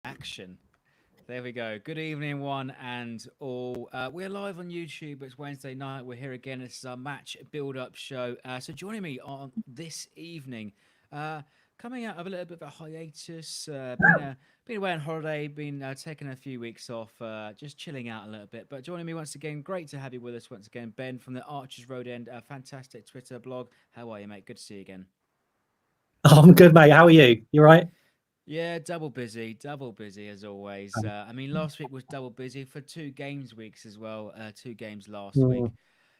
Action. There we go. Good evening, one and all. We're live on YouTube. It's Wednesday night. We're here again. This is our match build-up show. So joining me on this evening, uh, coming out of a little bit of a hiatus, been away on holiday, been taking a few weeks off, just chilling out a little bit. But joining me once again, great to have you with us once again, Ben from the Archers Road End, a fantastic Twitter blog. How are you, mate? Good to see you again. I'm good, mate. How are you? You right? Yeah, double busy as always. I mean, last week was double busy for two games weeks as well. Two games last week.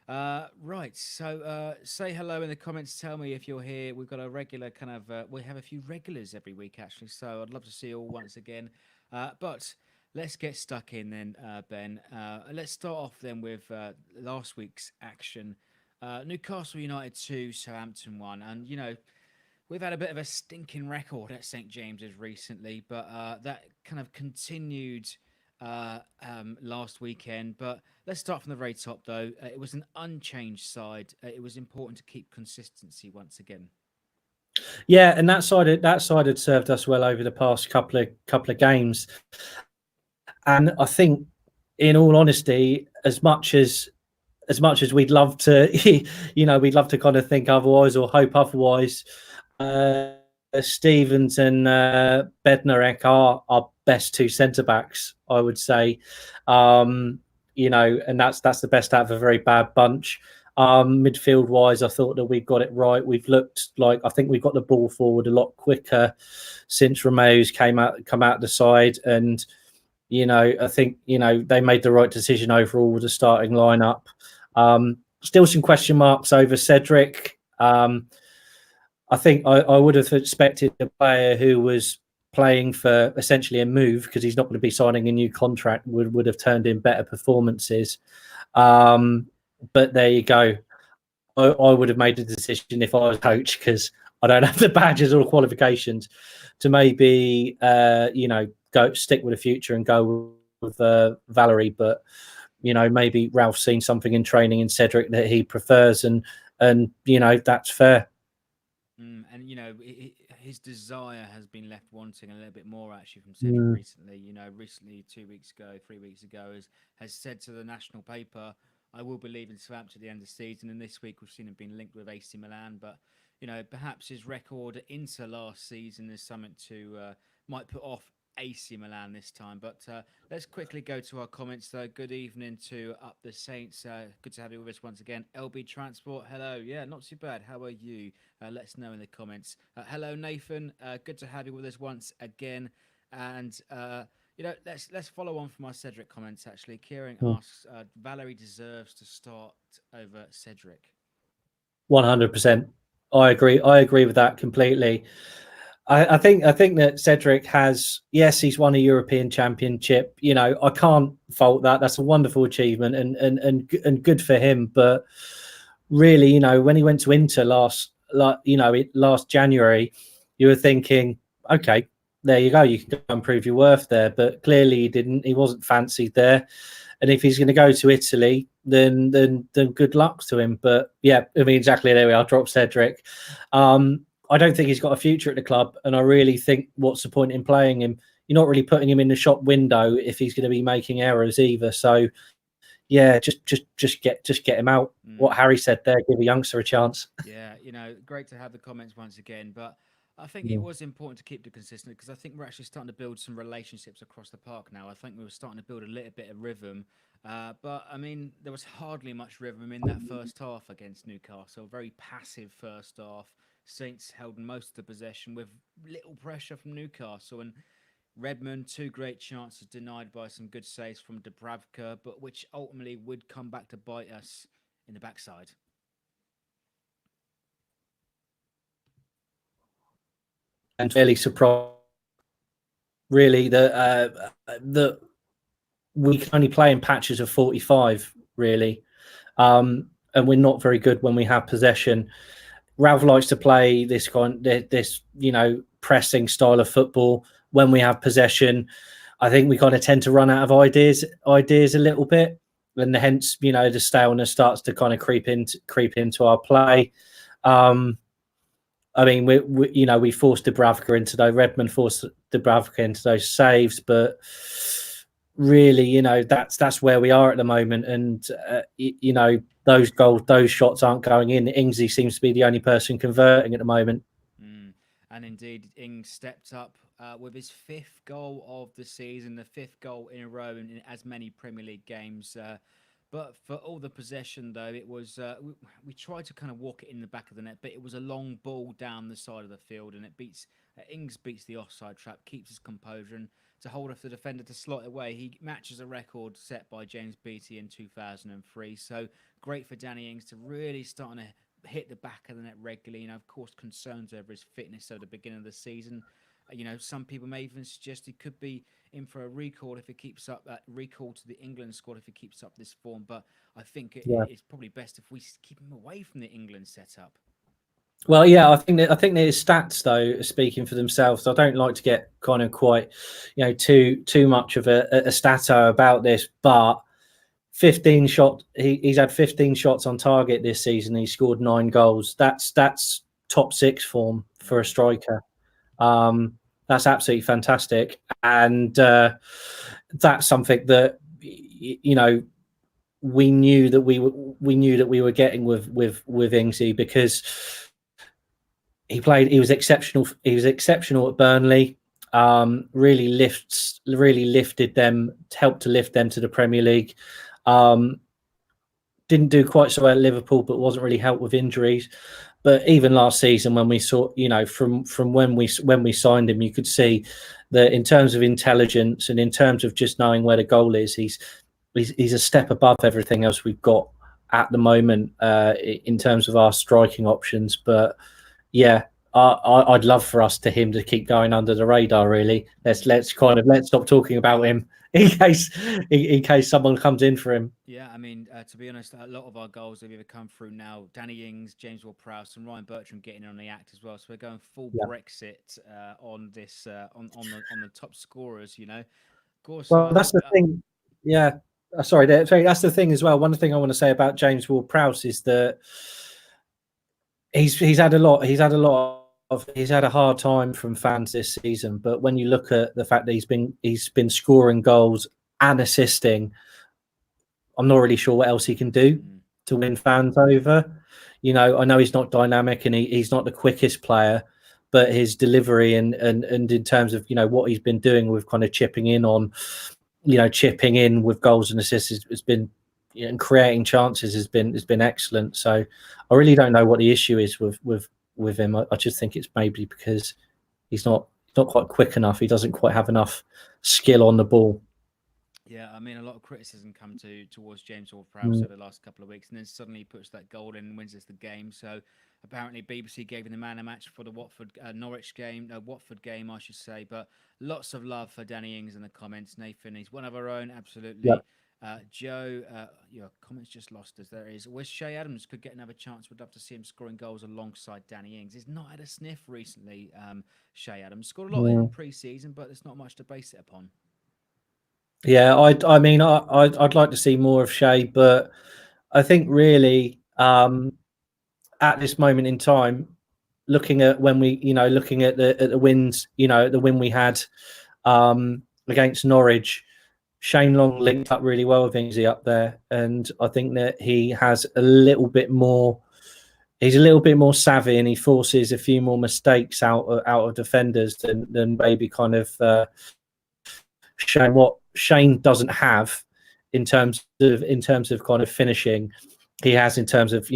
Mm. Right, so say hello in the comments. Tell me if you're here. We've got a regular kind of. We have a few regulars every week actually, so I'd love to see you all once again. But let's get stuck in then, Ben. Let's start off then with last week's action. Newcastle United 2, Southampton 1, and we've had a bit of a stinking record at St James's recently, but that kind of continued last weekend. But let's start from the very top, though. It was an unchanged side. It was important to keep consistency once again. Yeah, and that side had served us well over the past couple of games. And I think, in all honesty, as much as we'd love to, we'd love to kind of think otherwise or hope otherwise. Stevens and Bednarek are our best two centre backs, I would say. And that's the best out of a very bad bunch. Midfield wise, I thought that we got it right. We've looked like I think we've got the ball forward a lot quicker since Romeo's come out the side, and I think they made the right decision overall with the starting lineup. Still some question marks over Cedric. I think I would have expected a player who was playing for essentially a move, because he's not going to be signing a new contract, would have turned in better performances. But there you go. I would have made the decision if I was coach, because I don't have the badges or qualifications to maybe go stick with the future and go with Valerie. But maybe Ralph's seen something in training in Cedric that he prefers, and that's fair. And his desire has been left wanting a little bit more actually from Cedric recently. Recently 2 weeks ago, 3 weeks ago, has said to the national paper, "I will be leaving Southampton at the end of the season." And this week we've seen him being linked with AC Milan, but perhaps his record into last season is something to might put off AC Milan this time. But let's quickly go to our comments, though. Good evening to Up the Saints. Good to have you with us once again. LB Transport, hello. Yeah, not too bad. How are you? Let us know in the comments. Hello, Nathan. Good to have you with us once again. And let's follow on from our Cedric comments. Actually, Kieran asks, Valerie deserves to start over Cedric. 100%. I agree with that completely. I think that Cedric has, yes, he's won a European Championship. I can't fault that. That's a wonderful achievement and good for him. But really, when he went to Inter last January, you were thinking, okay, there you go, you can go and prove your worth there. But clearly, he didn't. He wasn't fancied there. And if he's going to go to Italy, then good luck to him. But yeah, I mean, exactly, there we are. Drop Cedric. I don't think he's got a future at the club, and I really think, what's the point in playing him? You're not really putting him in the shop window if he's going to be making errors either. So, yeah, just get him out. What Harry said there, give a youngster a chance. Yeah, great to have the comments once again, but I think it was important to keep the consistent, because I think we're actually starting to build some relationships across the park now. I think we were starting to build a little bit of rhythm, but I mean, there was hardly much rhythm in that first half against Newcastle. Very passive first half. Saints held most of the possession with little pressure from Newcastle, and Redmond, two great chances denied by some good saves from Dubravka, but which ultimately would come back to bite us in the backside. And fairly surprised, really, that we can only play in patches of 45, really. And we're not very good when we have possession. Ralph likes to play this pressing style of football when we have possession. I think we kind of tend to run out of ideas a little bit, and hence the staleness starts to kind of creep into our play. I mean, we forced Dubravka into those. Redmond forced Dubravka into those saves, but really, that's where we are at the moment. And those goals, those shots aren't going in. Ingsley seems to be the only person converting at the moment. And indeed, Ings stepped up with his 5th goal of the season, the 5th goal in a row in as many Premier League games. But for all the possession, though, it was we tried to kind of walk it in the back of the net, but it was a long ball down the side of the field, and it beats Ings beats the offside trap, keeps his composure, and to hold off the defender to slot it away, he matches a record set by James Beattie in 2003. So great for Danny Ings to really starting to hit the back of the net regularly. Of course, concerns over his fitness at the beginning of the season. Some people may even suggest he could be in for a recall if he keeps up that recall to the England squad if he keeps up this form. But I think it's probably best if we keep him away from the England setup. Well, yeah, I think that his stats though are speaking for themselves. I don't like to get kind of quite, too much of a stato about this, but 15 shot. He's had 15 shots on target this season. He scored 9 goals. That's top 6 form for a striker. That's absolutely fantastic, and that's something that we knew that we were getting with Ingsy, because he was exceptional. He was exceptional at Burnley. Really lifted them, helped to lift them to the Premier League. Didn't do quite so well at Liverpool, but wasn't really helped with injuries. But even last season, when we saw, from when we signed him, you could see that in terms of intelligence and in terms of just knowing where the goal is, he's a step above everything else we've got at the moment in terms of our striking options. But yeah, I'd love for him to keep going under the radar. Really, let's stop talking about him in case someone comes in for him. Yeah, I mean, to be honest, a lot of our goals have either come through now. Danny Ings, James Ward-Prowse, and Ryan Bertrand getting in on the act as well. So we're going full Brexit on this on the top scorers. Of course. Well, that's the thing. Yeah, sorry, that's the thing as well. One thing I want to say about James Ward-Prowse is that he's had a hard time from fans this season. But when you look at the fact that he's been scoring goals and assisting, I'm not really sure what else he can do to win fans over. I know he's not dynamic and he's not the quickest player, but his delivery and in terms of what he's been doing with kind of chipping in with goals and assists has been, and creating chances has been excellent. So I really don't know what the issue is with him. I just think it's maybe because he's not quite quick enough. He doesn't quite have enough skill on the ball. Yeah, I mean, a lot of criticism come towards James Ward-Prowse over the last couple of weeks, and then suddenly he puts that goal in and wins us the game. So apparently BBC gave him the man of the match for the Watford game, I should say. But lots of love for Danny Ings in the comments. Nathan, he's one of our own, absolutely. Yep. Joe, your comments just lost us. There is. Wish Shay Adams could get another chance. Would love to see him scoring goals alongside Danny Ings. He's not had a sniff recently. Shay Adams scored a lot in pre-season, but there's not much to base it upon. Yeah, I'd like to see more of Shay, but I think really at this moment in time, looking at when we, looking at the wins, the win we had against Norwich, Shane Long linked up really well with Ingsy up there, and I think that he has a little bit more. He's a little bit more savvy, and he forces a few more mistakes out of defenders than maybe kind of showing what Shane doesn't have in terms of kind of finishing. He has in terms of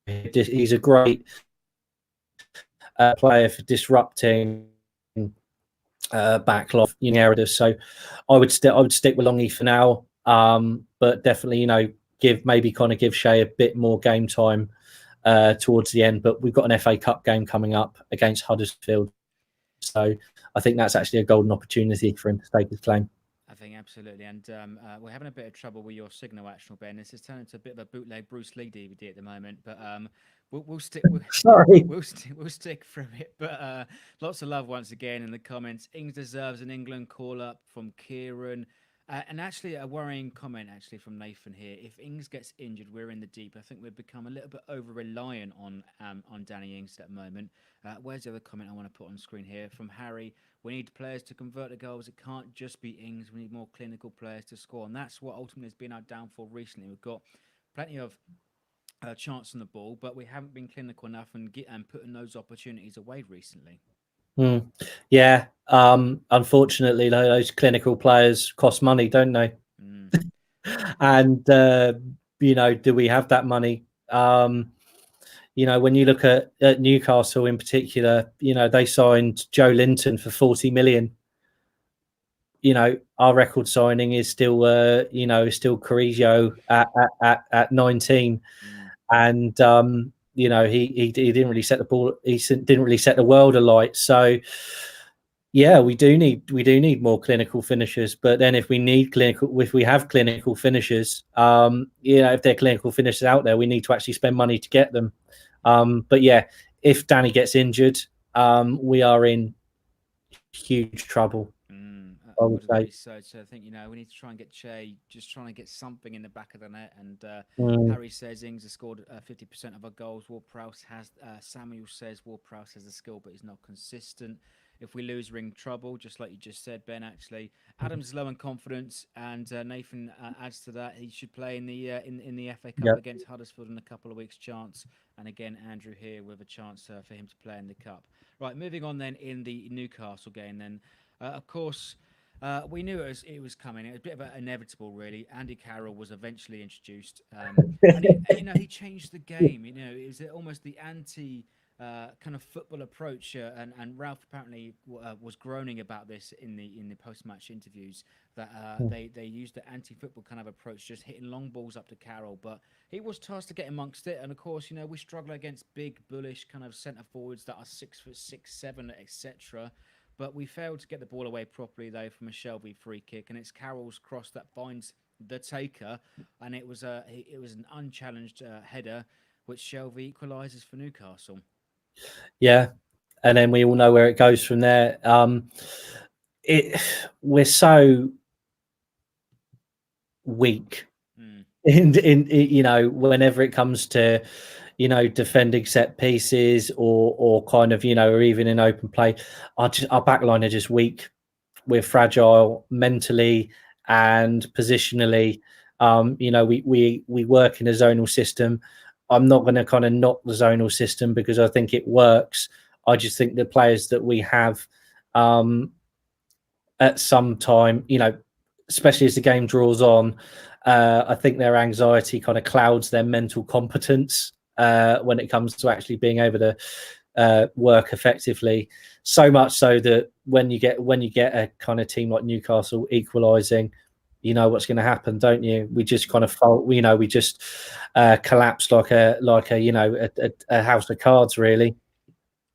he's a great player for disrupting backlog areas. So I would stick with Longy for now, but definitely give Shay a bit more game time towards the end. But we've got an FA Cup game coming up against Huddersfield, so I think that's actually a golden opportunity for him to stake his claim. I think absolutely, and we're having a bit of trouble with your signal, actual Ben. This is turning into a bit of a bootleg Bruce Lee DVD at the moment, but we'll stick. Sorry, we'll stick through it. But lots of love once again in the comments. Ings deserves an England call up from Kieran. And actually, a worrying comment actually from Nathan here. If Ings gets injured, we're in the deep. I think we've become a little bit over reliant on Danny Ings at the moment. Where's the other comment I want to put on screen here from Harry? We need players to convert the goals. It can't just be Ings. We need more clinical players to score, and that's what ultimately has been our downfall recently. We've got plenty of chance on the ball, but we haven't been clinical enough and putting those opportunities away recently. Mm. Yeah. Unfortunately, those clinical players cost money, don't they? Mm. And do we have that money? When you look at Newcastle in particular, they signed Joe Linton for 40 million. Our record signing is still, still Carrillo at 19, Mm. and he didn't really set the ball. He didn't really set the world alight. So yeah, we do need more clinical finishers. But then if we have clinical finishers, if they're clinical finishers out there, we need to actually spend money to get them. But yeah, if Danny gets injured, we are in huge trouble, I I would would say. agree. So I think we need to try and get Che, just trying to get something in the back of the net. And Mm, Harry says Ings has scored 50% of our goals. Ward-Prowse has. Samuel says Ward-Prowse has the skill, but he's not consistent. If we lose, we're in trouble, just like you just said, Ben. Actually, Adams is low in confidence, and Nathan adds to that. He should play in the FA Cup yeah, against Huddersfield in a couple of weeks' chance. And again, Andrew here with a chance for him to play in the cup. Right, moving on then in the Newcastle game. Then, of course. We knew it was coming. It was a bit of an inevitable, really. Andy Carroll was eventually introduced, and he changed the game. It was almost the anti kind of football approach, and Ralph apparently was groaning about this in the post match interviews that they used the anti football kind of approach, just hitting long balls up to Carroll, but he was tasked to get amongst it. And of course, we struggle against big, bullish kind of centre forwards that are 6 foot 6, 7, etc. But we failed to get the ball away properly, though, from a Shelby free kick, and it's Carroll's cross that finds the taker, and it was an unchallenged header, which Shelby equalises for Newcastle. yeah, and then we all know where it goes from there. It We're so weak Mm. in whenever it comes to defending set pieces or kind of or even in open play. Our backline are just weak. We're fragile mentally and positionally. We work in a zonal system. I'm not going to kind of knock the zonal system because I think it works. I just think the players that we have um, at some time, especially as the game draws on, I think their anxiety kind of clouds their mental competence when it comes to actually being able to work effectively. So much so that when you get a kind of team like Newcastle equalising, you know what's going to happen, don't you? We just kind of fall. We just collapse like a house of cards, really.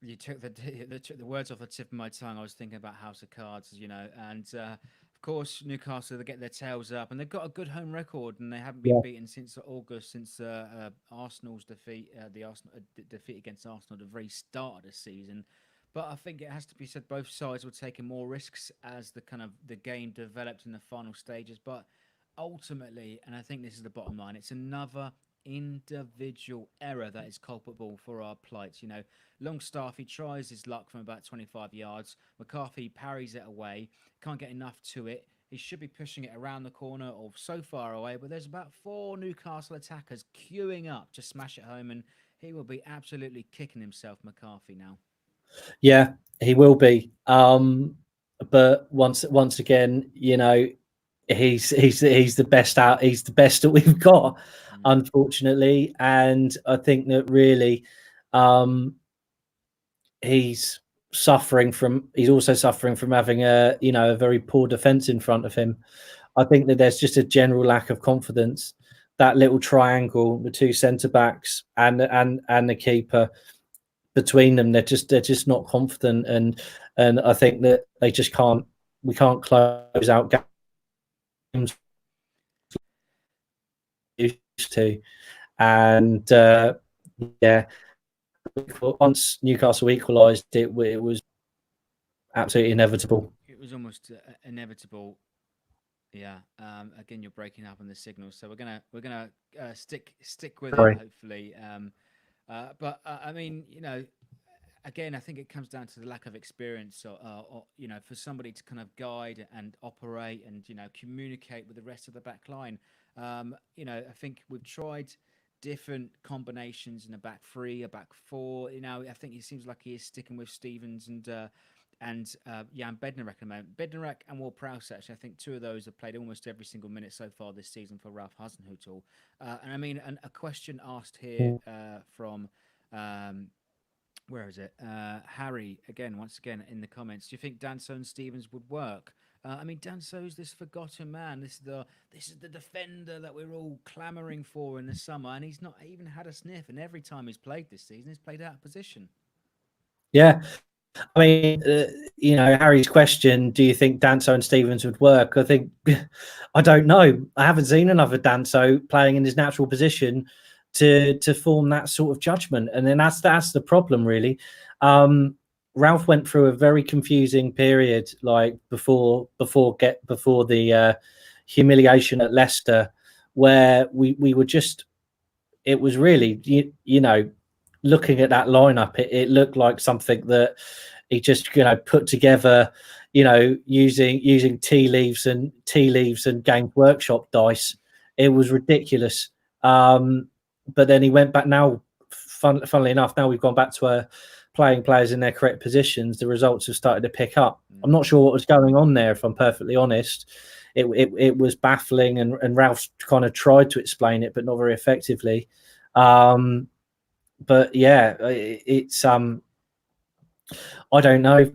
You took the words off the tip of my tongue. I was thinking about House of Cards, and of course Newcastle, they get their tails up, and they've got a good home record, and they haven't been Yeah, beaten since August, since Arsenal's defeat, the Arsenal defeat against Arsenal at the very start of the season. But I think it has to be said both sides were taking more risks as the game developed in the final stages. But ultimately, and I think this is the bottom line, it's another individual error that is culpable for our plight. Longstaff, he tries his luck from about 25 yards. McCarthy parries it away, can't get enough to it. He should be pushing it around the corner or so far away, but there's about 4 Newcastle attackers queuing up to smash it home, and he will be absolutely kicking himself, McCarthy, now. yeah, he will be. But once again, he's the best out. He's the best that we've got, Mm. unfortunately. And I think that really, um, he's he's also suffering from having a very poor defense in front of him. I think that there's just a general lack of confidence. That little triangle, the two centre backs and the keeper, between them, they're just not confident, and I think that they just can't. We can't close out games used to, and yeah, once Newcastle equalised, it was absolutely inevitable. It was almost inevitable. Yeah. Again, you're breaking up on the signal, so we're gonna stick with it, Sorry. hopefully. But I mean, again, I think it comes down to the lack of experience, or for somebody to kind of guide and operate and communicate with the rest of the back line. I think we've tried different combinations in a back three, a back four. I think it seems like he is sticking with Stevens and Jan Bednarek at the moment. Bednarek and Ward Prowse, actually, I think two of those have played almost every single minute so far this season for Ralph Hasenhüttl. And I mean, a question asked here from um, where is it? Harry, again, once again in the comments. Do you think Danso and Stevens would work? I mean, Danso's this forgotten man. This is the defender that we're all clamouring for in the summer, and he's not even had a sniff. And every time he's played this season, he's played out of position. Yeah, I mean, Harry's question, do you think Danso and Stevens would work? I think, I don't know. I haven't seen another Danso playing in his natural position to form that sort of judgment. And then that's the problem, really. Ralph went through a very confusing period, like before the humiliation at Leicester, where we were just, it was really, looking at that lineup, it looked like something that he just put together, using tea leaves and Games Workshop dice. It was ridiculous. But then he went back. Now, funnily enough, now we've gone back to playing players in their correct positions. The results have started to pick up. I'm not sure what was going on there, if I'm perfectly honest. It was baffling, and Ralph kind of tried to explain it, but not very effectively. But yeah, it's I don't know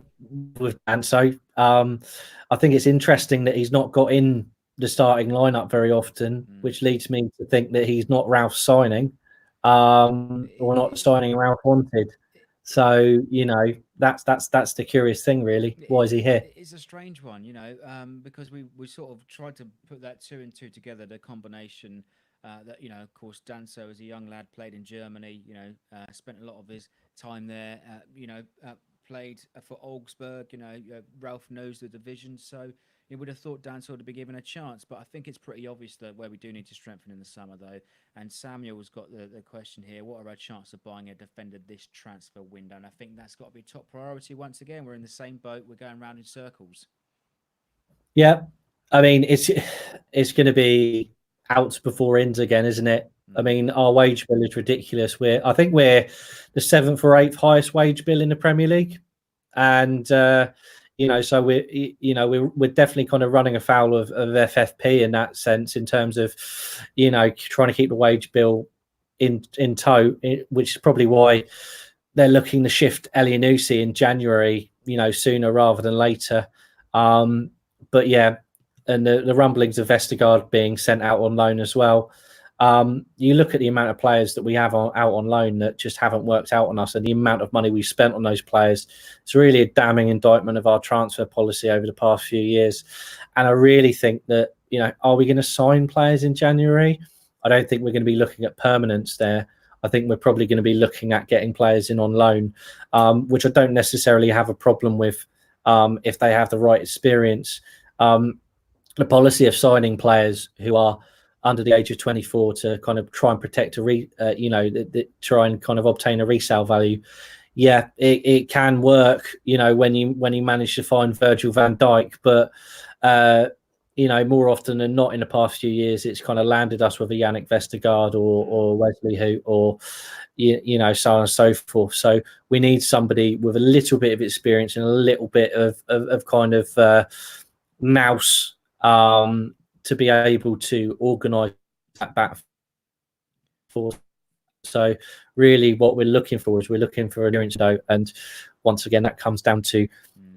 with Danso. I think it's interesting that he's not got in the starting lineup very often, which leads me to think that he's not Ralph's signing, or not signing Ralph wanted. So that's the curious thing, really. Why is he here? It's a strange one, because we sort of tried to put that two and two together, the combination. That of course, Danso as a young lad played in Germany. Spent a lot of his time there. Played for Augsburg. Ralph knows the division, so you would have thought Danso would be given a chance. But I think it's pretty obvious that where we do need to strengthen in the summer, though. And Samuel's got the question here: what are our chances of buying a defender this transfer window? And I think that's got to be top priority. Once again, we're in the same boat. We're going round in circles. Yeah, I mean it's going to be outs before ins again, isn't it? I mean, our wage bill is ridiculous. I think we're the 7th or 8th highest wage bill in the Premier League, and so we're definitely kind of running afoul of FFP in that sense, in terms of trying to keep the wage bill in tow, which is probably why they're looking to shift Elianusi in January, sooner rather than later. But yeah, and the rumblings of Vestergaard being sent out on loan as well. You look at the amount of players that we have out on loan that just haven't worked out on us, and the amount of money we've spent on those players. It's really a damning indictment of our transfer policy over the past few years. And I really think that, are we going to sign players in January? I don't think we're going to be looking at permanence there. I think we're probably going to be looking at getting players in on loan, which I don't necessarily have a problem with if they have the right experience. The policy of signing players who are under the age of 24 to kind of try and protect try and kind of obtain a resale value. Yeah, it can work, when you manage to find Virgil van Dijk, but more often than not in the past few years, it's kind of landed us with a Yannick Vestergaard or Wesley Hoot or so on and so forth. So we need somebody with a little bit of experience and a little bit of kind of nous to be able to organise that back for. So really what we're looking for is we're looking for an experience, and once again that comes down to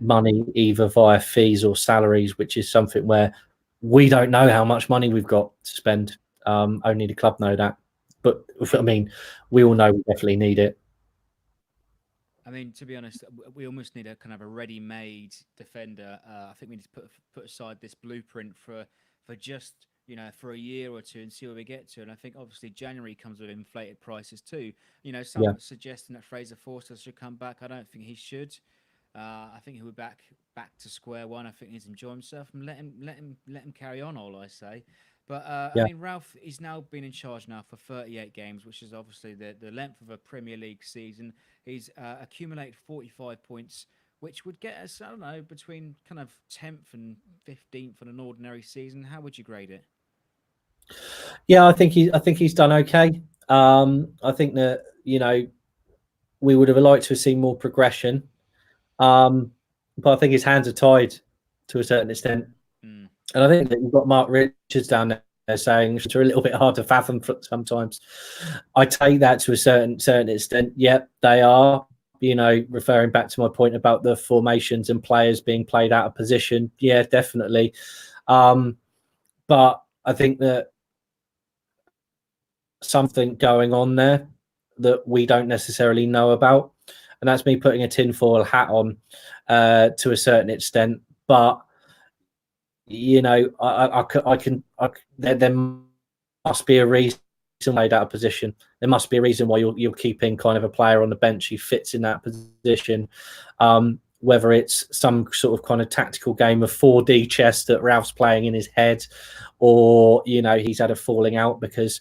money, either via fees or salaries, which is something where we don't know how much money we've got to spend. Only the club know that, but I mean, we all know we definitely need it. I mean, to be honest, we almost need a kind of a ready-made defender. I think we need to put aside this blueprint for just for a year or two and see where we get to. And I think obviously January comes with inflated prices too. Some suggesting that Fraser Forster should come back. I don't think he should. I think he'll be back back to square one. I think he needs to enjoy himself and let him carry on. All I say. But I Yeah. mean, Ralph is now been in charge now for 38 games, which is obviously the length of a Premier League season. He's accumulated 45 points, which would get us, I don't know, between kind of 10th and 15th on an ordinary season. How would you grade it? Yeah, I think he's done okay. I think that we would have liked to have seen more progression, but I think his hands are tied to a certain extent. Mm. And I think that you've got Mark Richards down there saying it's a little bit hard to fathom sometimes. I take that to a certain extent. Yep, they are. Referring back to my point about the formations and players being played out of position. Yeah, definitely. But I think that something going on there that we don't necessarily know about, and that's me putting a tinfoil hat on to a certain extent. But there must be a reason made out of position. There must be a reason why you're keeping kind of a player on the bench who fits in that position. Whether it's some sort of kind of tactical game of 4D chess that Ralph's playing in his head, or he's had a falling out because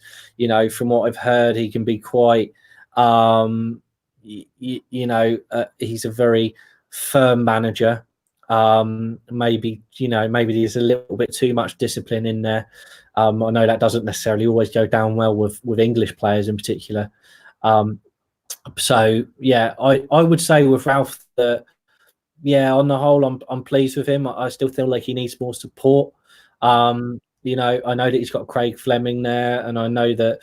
from what I've heard he can be quite he's a very firm manager. Maybe there's a little bit too much discipline in there. I know that doesn't necessarily always go down well with English players in particular. So yeah, I would say with Ralph that on the whole I'm pleased with him. I still feel like he needs more support. I know that he's got Craig Fleming there, and I know that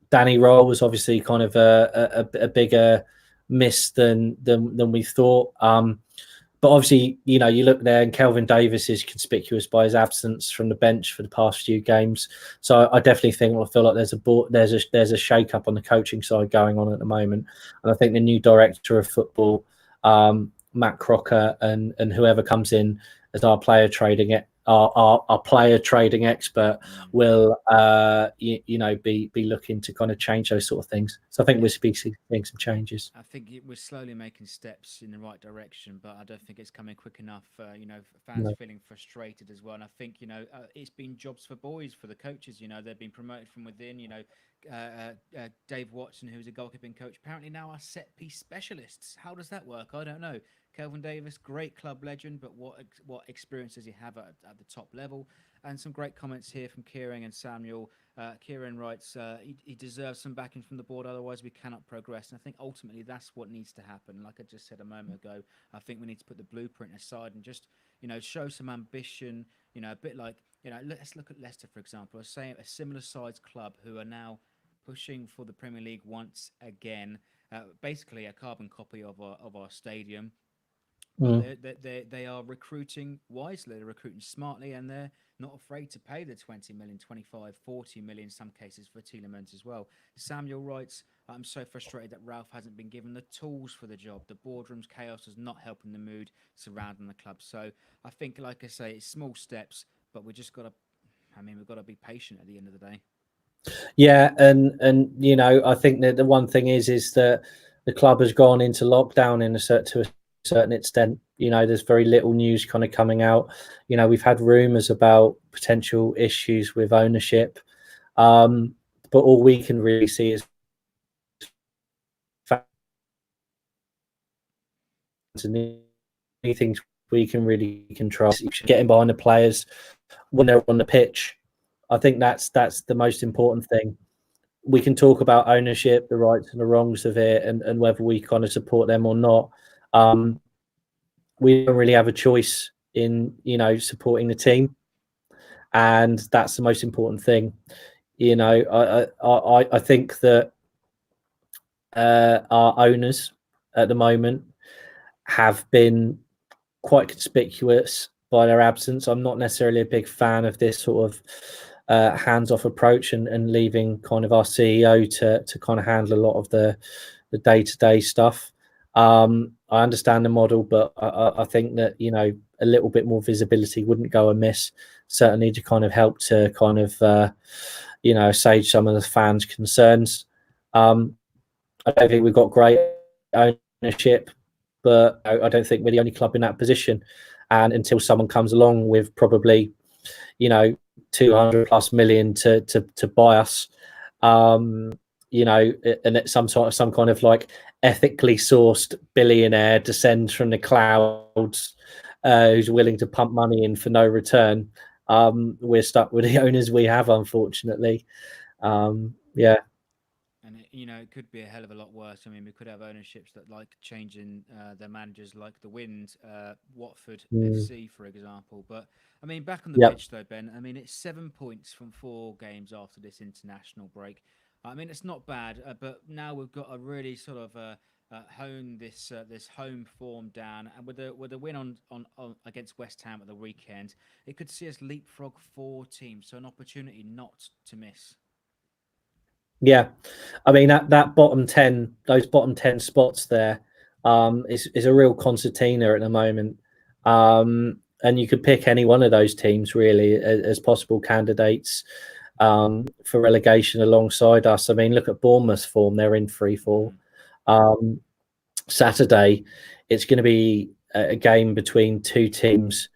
Danny Roll was obviously kind of a bigger miss than we thought. But obviously, you look there, and Kelvin Davis is conspicuous by his absence from the bench for the past few games. So I definitely feel like there's a shake up on the coaching side going on at the moment, and I think the new director of football, Matt Crocker, and whoever comes in as our player trading expert will be looking to kind of change those sort of things. So I think we'll be seeing some changes. I think we're slowly making steps in the right direction, but I don't think it's coming quick enough. Fans No. are feeling frustrated as well, and I think it's been jobs for boys for the coaches. They've been promoted from within. Dave Watson, who's a goalkeeping coach, apparently now are set piece specialists. How does that work? I don't know. Kelvin Davis, great club legend, but what experience does he have at the top level? And some great comments here from Kieran and Samuel. Kieran writes, he deserves some backing from the board, otherwise we cannot progress. And I think ultimately that's what needs to happen. Like I just said a moment ago, I think we need to put the blueprint aside and just, show some ambition, a bit like, let's look at Leicester, for example, a similar sized club who are now pushing for the Premier League once again, basically a carbon copy of our stadium. But they are recruiting wisely, they're recruiting smartly, and they're not afraid to pay the 20 million, 25, 40 million in some cases for Tielemans as well. Samuel writes, I'm so frustrated that Ralph hasn't been given the tools for the job. The boardroom's chaos is not helping the mood surrounding the club. So I think, like I say, it's small steps, but we've got to be patient at the end of the day. Yeah, and I think that the one thing is that the club has gone into lockdown to a certain extent. There's very little news kind of coming out. We've had rumours about potential issues with ownership, but all we can really see is fans and anything we can really control. Getting behind the players when they're on the pitch. I think that's the most important thing. We can talk about ownership, the rights and the wrongs of it, and whether we kind of support them or not. We don't really have a choice in supporting the team, and that's the most important thing. I think that our owners at the moment have been quite conspicuous by their absence. I'm not necessarily a big fan of this sort of hands-off approach and leaving kind of our CEO to kind of handle a lot of the day-to-day stuff. I understand the model, but I think that a little bit more visibility wouldn't go amiss. Certainly to kind of help to kind of assuage some of the fans' concerns. I don't think we've got great ownership. but I don't think we're the only club in that position. And until someone comes along with probably, 200 plus million to buy us, and it's some kind of like ethically sourced billionaire descends from the clouds, who's willing to pump money in for no return, we're stuck with the owners we have, unfortunately. Yeah. And it could be a hell of a lot worse. I mean, we could have ownerships that like changing their managers, like the Wind, Watford Mm. FC, for example. But I mean, back on the Yep. pitch though, Ben. I mean, it's 7 points from 4 games after this international break. I mean, it's not bad, but now we've got to really sort of hone this home form down, and with a win on against West Ham at the weekend, it could see us leapfrog 4 teams. So an opportunity not to miss. Yeah, I mean that bottom 10, those bottom 10 spots there, is a real concertina at the moment, and you could pick any one of those teams really as possible candidates, for relegation alongside us. I mean, look at Bournemouth's form; they're in free fall. Mm. Saturday, it's going to be a game between two teams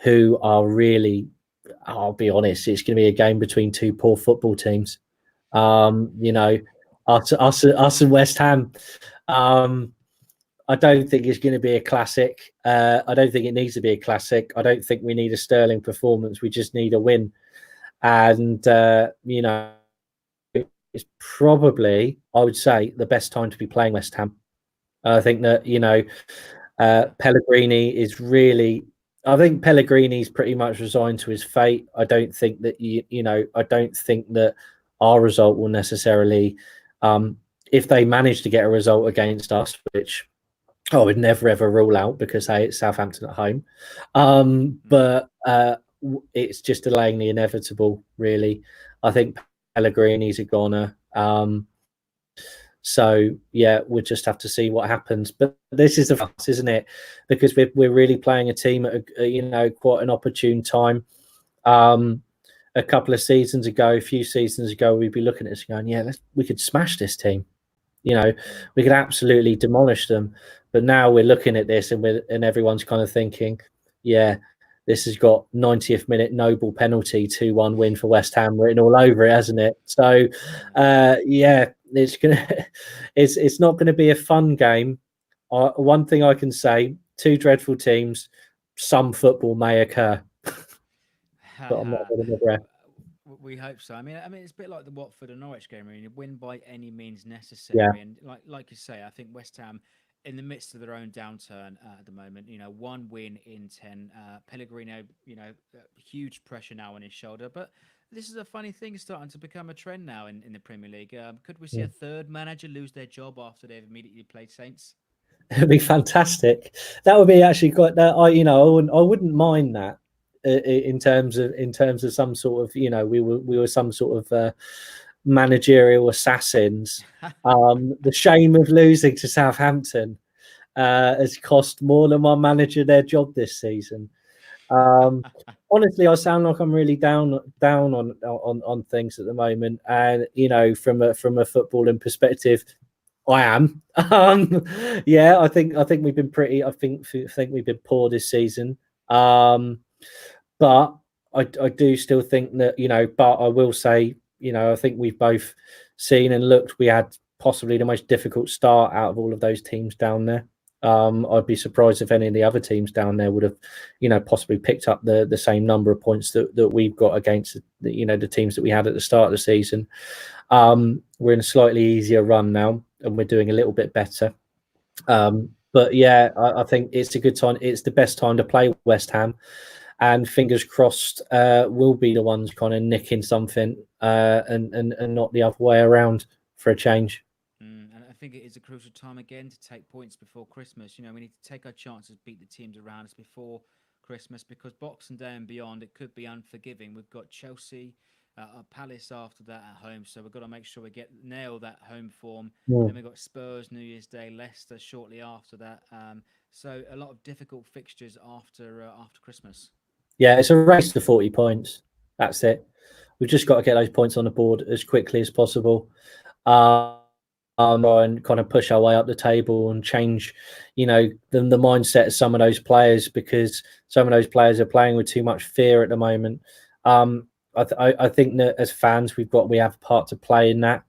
who are really, I'll be honest, it's going to be a game between two poor football teams. You know, us and West Ham. Um, I don't think it's going to be a classic. I don't think it needs to be a classic. I don't think we need a sterling performance. We just need a win. And it's probably, I would say, the best time to be playing West Ham. I think that Yeah. Pellegrini is really. I think Pellegrini's pretty much resigned to his fate. I don't think that I don't think that our result will necessarily, if they manage to get a result against us, which I would never ever rule out because hey, it's Southampton at home. Mm. But it's just delaying the inevitable. Really, I think Pellegrini's a goner. So yeah, we'll just have to see what happens. But this is the fuss, isn't it? Because we're really playing a team at quite an opportune time. A couple of seasons ago, a few seasons ago, we'd be looking at this going, yeah, we could smash this team. Mm. We could absolutely demolish them. But now we're looking at this and everyone's kind of thinking, yeah, this has got 90th minute noble penalty 2-1 win for West Ham written all over it, hasn't it? So Yeah. yeah, it's not gonna be a fun game. One thing I can say, two dreadful teams, some football may occur, but I'm not Haha. holding my breath. We hope so. I mean, it's a bit like the Watford and Norwich game. I mean, you win by any means Yeah. necessary, and like you say, I think West Ham, in the midst of their own downturn at the moment, 1 win in 10. Pellegrino, huge pressure now on his shoulder. But this is a funny thing starting to become a trend now in the Premier League. Could we see a third manager lose their job after they've immediately played Saints? It'd be fantastic. That would be actually quite. I wouldn't mind that, in terms of some sort of, we were some sort of managerial assassins. The shame of losing to Southampton has cost more than my manager their job this season. Honestly, I sound like I'm really down on things at the moment, and from a footballing perspective, I am. Yeah, I think we've been pretty. I think we've been poor this season. But I do still think that But I will say, I think we've both seen and looked. We had possibly the most difficult start out of all of those teams down there. I'd be surprised if any of the other teams down there would have, possibly picked up the same number of points that we've got against the teams that we had at the start of the season. We're in a slightly easier run now, and we're doing a little bit better. But yeah, I think it's a good time. It's the best time to play West Ham, and fingers crossed, we'll be the ones kind of nicking something, and not the other way around for a change. And I think it is a crucial time again to take points before Christmas. We need to take our chances, beat the teams around us before Christmas, because Boxing Day and beyond, it could be unforgiving. We've got Chelsea, Palace after that at home, so we've got to make sure we nail that home form. Mm. Then we've got Spurs, New Year's Day, Leicester shortly after that. So a lot of difficult fixtures after Christmas. Yeah, it's a race to 40 points. That's it. We've just got to get those points on the board as quickly as possible. and kind of push our way up the table and change, the mindset of some of those players, because some of those players are playing with too much fear at the moment. I think that as fans, we have a part to play in that.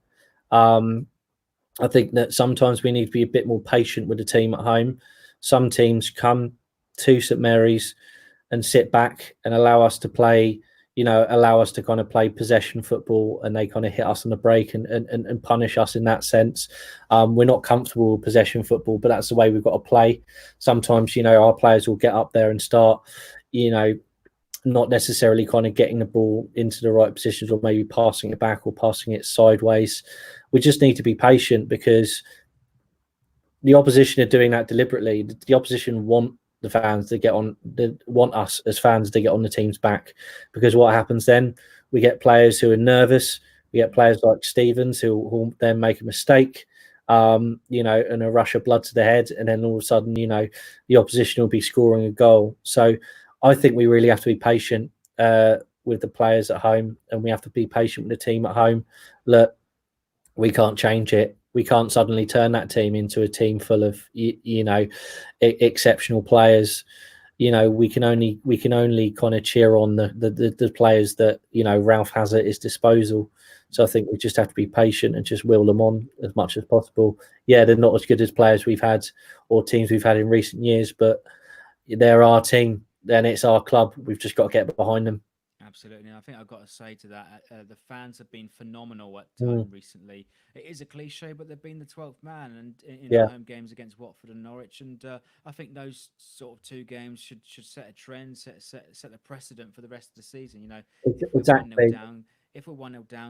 I think that sometimes we need to be a bit more patient with the team at home. Some teams come to St Mary's and sit back and allow us to play, allow us to kind of play possession football, and they kind of hit us on the break and punish us in that sense. We're not comfortable with possession football, but that's the way we've got to play. Sometimes, our players will get up there and start, not necessarily kind of getting the ball into the right positions, or maybe passing it back or passing it sideways. We just need to be patient, because the opposition are doing that deliberately. The opposition want the fans to get on, they want us as fans to get on the team's back, because what happens then, we get players who are nervous. We get players like Stevens who then make a mistake, and a rush of blood to the head, and then all of a sudden, the opposition will be scoring a goal. So I think we really have to be patient with the players at home, and we have to be patient with the team at home. Look, we can't change it. We can't suddenly turn that team into a team full of exceptional players. We can only kind of cheer on the players that Ralph has at his disposal. So I think we just have to be patient and just will them on as much as possible. Yeah, they're not as good as players we've had or teams we've had in recent years, but they're our team. Then it's our club. We've just got to get behind them. Absolutely. I think I've got to say to that, the fans have been phenomenal at Mm. time recently. It is a cliche, but they've been the 12th man, and in the Yeah, home games against Watford and Norwich. And I think those sort of two games should set a trend, set a precedent for the rest of the season. If we're 1-0 exactly. down,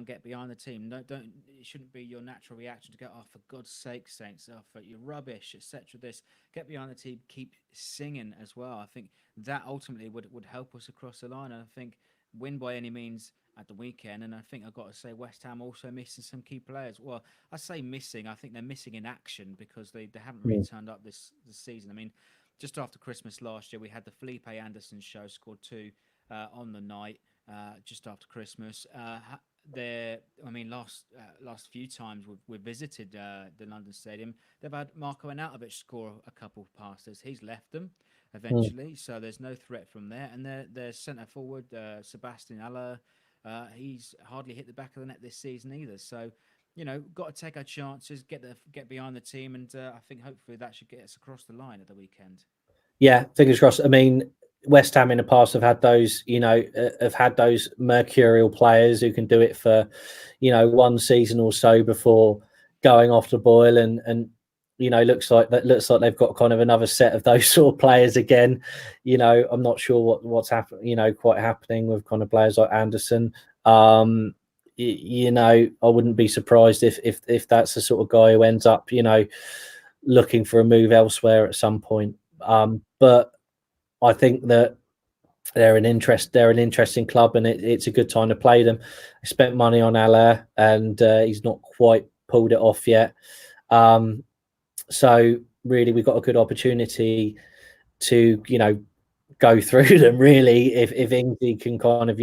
get behind the team. No, don't. It shouldn't be your natural reaction to go, "Oh, for God's sake, Saints, oh, you're rubbish," etc. This, get behind the team, keep singing as well. I think that ultimately would help us across the line. And I think win by any means at the weekend. And I think I've got to say West Ham also missing some key players. Well, I say missing. I think they're missing in action, because they haven't really Mm. turned up this season. I mean, just after Christmas last year, we had the Felipe Anderson show, scored two on the night just after Christmas. Last few times we've visited the London Stadium, they've had Marco Arnautovic score a couple of passes. He's left them Mm. eventually, so there's no threat from there. And their centre forward, Sebastian Aller, he's hardly hit the back of the net this season either. So, got to take our chances, get behind the team, and I think hopefully that should get us across the line at the weekend. Yeah, fingers crossed. I mean, West Ham in the past have had those, have had those mercurial players who can do it for, one season or so before going off the boil, and looks like they've got kind of another set of those sort of players again. I'm not sure what's happening, quite happening with kind of players like Anderson. I wouldn't be surprised if that's the sort of guy who ends up, looking for a move elsewhere at some point. But I think that they're an interesting club, and it's a good time to play them. I spent money on Allaire, and he's not quite pulled it off yet. So really, we've got a good opportunity to go through them. Really, if Ings can kind of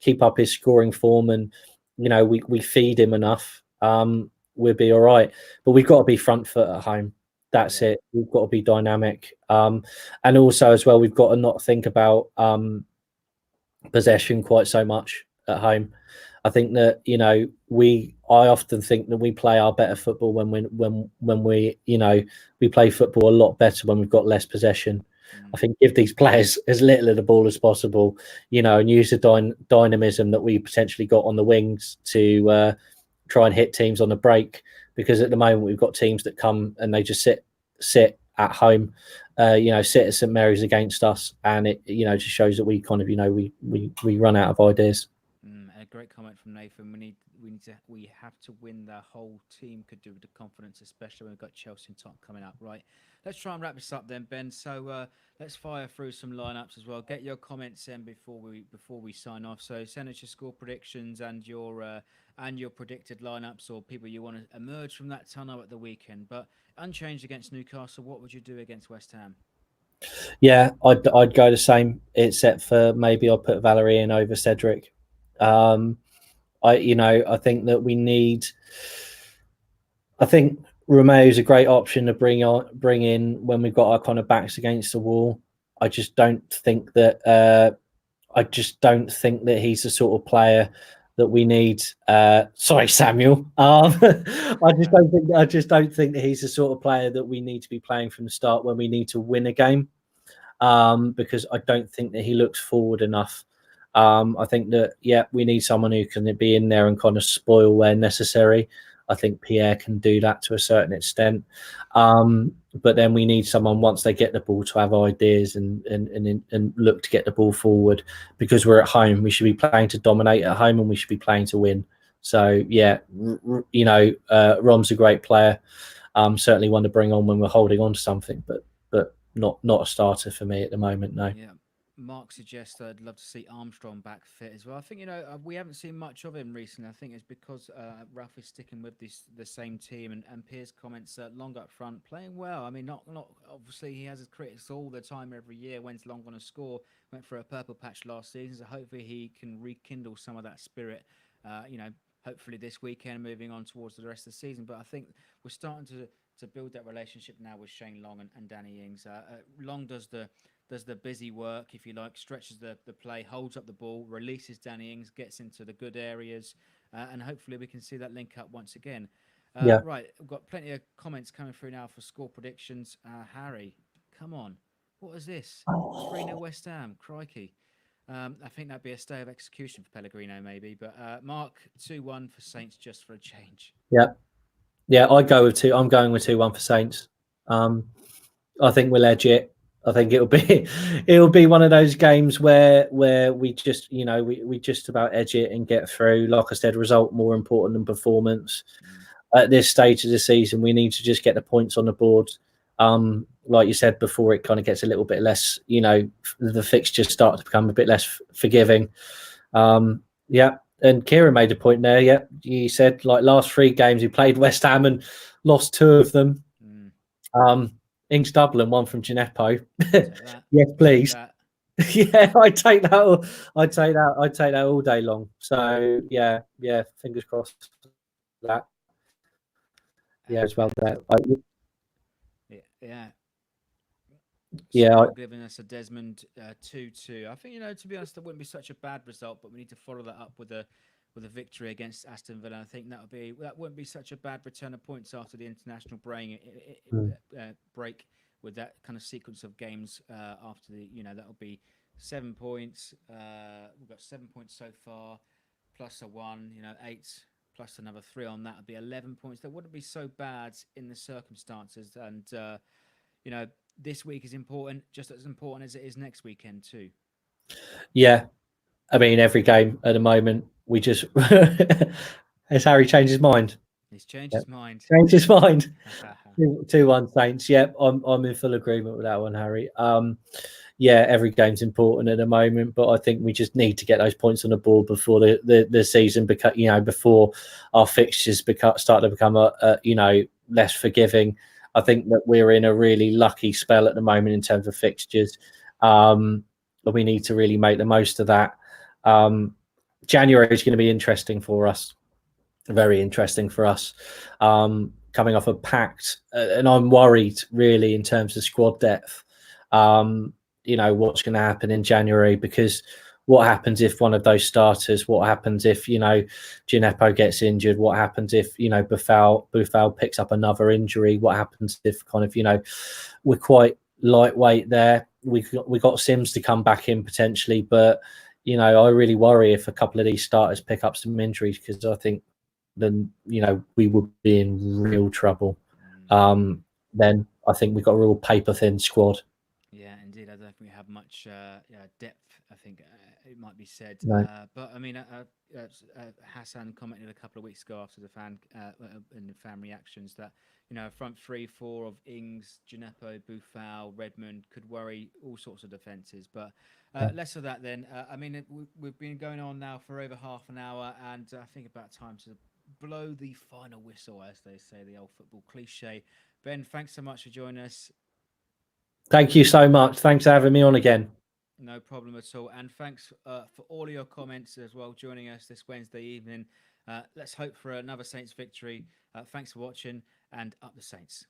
keep up his scoring form, and we feed him enough, we'll be all right. But we've got to be front foot at home. That's Yeah. it. We've got to be dynamic, and also as well, we've got to not think about possession quite so much at home. I think that I often think that we play our better football when we play football a lot better when we've got less possession. I Mm. think give these players as little of the ball as possible, and use the dynamism that we potentially got on the wings to try and hit teams on the break. Because at the moment we've got teams that come and they just sit at home, sit at St Mary's against us, and it just shows that we kind of we run out of ideas. A great comment from Nathan. We have to win. The whole team could do with the confidence, especially when we've got Chelsea and Tottenham coming up. Right, let's try and wrap this up then, Ben. So let's fire through some lineups as well. Get your comments in before we sign off. So send us your score predictions and your predicted lineups, or people you want to emerge from that tunnel at the weekend. But unchanged against Newcastle, what would you do against West Ham? Yeah, I'd go the same, except for maybe I'll put Valerie in over Cedric. I think that we need I think Romeo's a great option to bring in when we've got our kind of backs against the wall. I just don't think that he's the sort of player that we need. Sorry, Samuel. I just don't think that he's the sort of player that we need to be playing from the start when we need to win a game. Because I don't think that he looks forward enough. I think that we need someone who can be in there and kind of spoil where necessary. I think Pierre can do that to a certain extent. But then we need someone once they get the ball to have ideas and look to get the ball forward, because we're at home. We should be playing to dominate at home, and we should be playing to win. So Rom's a great player. Certainly one to bring on when we're holding on to something, but not a starter for me at the moment. No. Yeah. Mark suggests I'd love to see Armstrong back fit as well. I think we haven't seen much of him recently. I think it's because Ralph is sticking with the same team, and Piers comments Long up front playing well. I mean, not obviously he has his critics all the time every year. When's Long going to score? Went for a purple patch last season, so hopefully he can rekindle some of that spirit. Hopefully this weekend, moving on towards the rest of the season. But I think we're starting to build that relationship now with Shane Long and Danny Ings. Long does the busy work, if you like, stretches the play, holds up the ball, releases Danny Ings, gets into the good areas, and hopefully we can see that link up once again. Yeah. Right, we've got plenty of comments coming through now for score predictions. Harry, come on. What is this? 3-0 West Ham. Crikey. I think that'd be a stay of execution for Pellegrino, maybe. But Mark, 2-1 for Saints just for a change. Yeah. Yeah, I go with 2. I'm going with 2-1 for Saints. I think we'll edge it. I think it'll be one of those games where we just we just about edge it and get through. Like I said, result more important than performance. At this stage of the season, we need to just get the points on the board. Like you said before, it kind of gets a little bit less. The fixtures start to become a bit less forgiving. And Kieran made a point there. Yeah, he said like last 3 games he played West Ham and lost 2 of them. Ings double and 1 from Gineppo. Yes, please. Yeah, I'd take that. I'd take that all day long. So yeah, fingers crossed for that. Yeah, as well. Yeah. Giving us a Desmond 2-2. I think to be honest, that wouldn't be such a bad result, but we need to follow that up with a victory against Aston Villa. I think that wouldn't be such a bad return of points after the international break with that kind of sequence of games after that'll be 7 points. We've got 7 points so far, plus a 1. 8 plus another 3 on that would be 11 points. That wouldn't be so bad in the circumstances, and this week is important, just as important as it is next weekend too. Yeah, I mean every game at the moment we just has Harry changed his mind. He's changed his mind. 2-1 Saints. Yep, I'm in full agreement with that one, Harry. Every game's important at the moment, but I think we just need to get those points on the board before the season, before our fixtures start to become less forgiving. I think that we're in a really lucky spell at the moment in terms of fixtures. We need to really make the most of that. January is going to be interesting for us. Very interesting for us. Coming off a packed, and I'm worried really in terms of squad depth. What's going to happen in January, because what happens if one of those starters? What happens if Gineppo gets injured? What happens if Boufal picks up another injury? What happens if we're quite lightweight there? We got Sims to come back in potentially, but I really worry if a couple of these starters pick up some injuries, because I think then we would be in real trouble. Then I think we've got a real paper thin squad. Yeah, indeed. I don't think we have much depth, I think it might be said. No. But I mean, Hassan commented a couple of weeks ago after the fan reactions that front 3-4 of Ings, Gineppo, Boufal, Redmond could worry all sorts of defences. But less of that then. I mean, we've been going on now for over half an hour, and I think about time to blow the final whistle, as they say, the old football cliche. Ben, thanks so much for joining us. Thank you so much. Thanks for having me on again. No problem at all. And thanks for all of your comments as well, joining us this Wednesday evening. Let's hope for another Saints victory. Thanks for watching, and up the Saints.